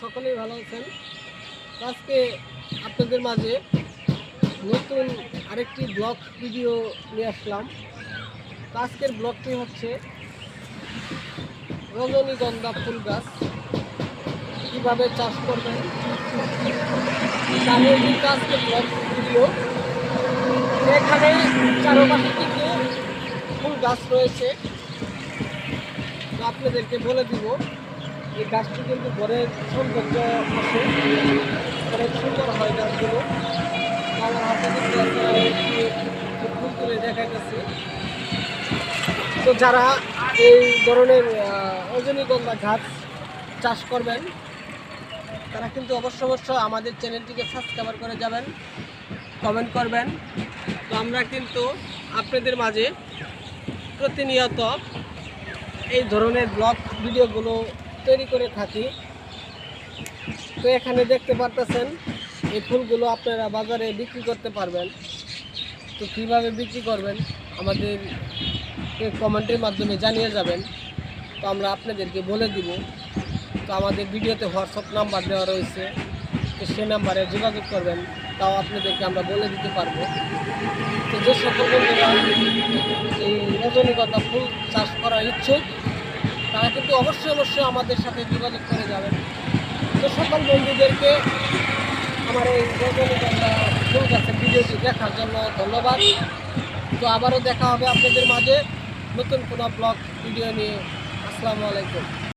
সকলেই ভালো আছেন। আজকে আপনাদের মাঝে নতুন আরেকটি ব্লগ ভিডিও নিয়ে আসলাম। আজকের ব্লগটি হচ্ছে রজনীগন্ধা ফুল গাছ কীভাবে চাষ করবেন তাহলে কিন্তু আজকের ব্লগ ভিডিও। এখানে চারপাশে কিন্তু ফুল গাছ রয়েছে, তো আপনাদেরকে বলে দিব। এই গাছটি কিন্তু ঘরের সৌন্দর্য আছে, অনেক সুন্দর হয় গাছগুলো। আমার হাতে কিন্তু ফুল তুলে দেখাইতেছি। তো যারা এই ধরনের রজনীগন্ধা গাছ চাষ করবেন তারা কিন্তু অবশ্যই আমাদের চ্যানেলটিকে সাবস্ক্রাইব করে যাবেন, কমেন্ট করবেন। তো আমরা কিন্তু আপনাদের মাঝে প্রতিনিয়ত এই ধরনের ব্লগ ভিডিওগুলো তৈরি করে থাকি। তো এখানে দেখতে পারতেছেন এই ফুলগুলো আপনারা বাজারে বিক্রি করতে পারবেন। তো কীভাবে বিক্রি করবেন আমাদের কমেন্টের মাধ্যমে জানিয়ে যাবেন, তো আমরা আপনাদেরকে বলে দিব। তো আমাদের ভিডিওতে হোয়াটসঅ্যাপ নাম্বার দেওয়া রয়েছে, তো সে নাম্বারে যোগাযোগ করবেন, তাও আপনাদেরকে আমরা বলে দিতে পারবো। তো যে সকল বন্ধুরা এই রজনীগন্ধা ফুল চাষ করার ইচ্ছুক তারা কিন্তু অবশ্যই আমাদের সাথে যোগাযোগ করে যাবেন। তো সকল বন্ধুদেরকে আমার এই রজনীগন্ধা ফুল গাছের ভিডিওটি দেখার জন্য ধন্যবাদ। তো আবারও দেখা হবে আপনাদের মাঝে নতুন কোনো ব্লগ ভিডিও নিয়ে। আসসালামু আলাইকুম।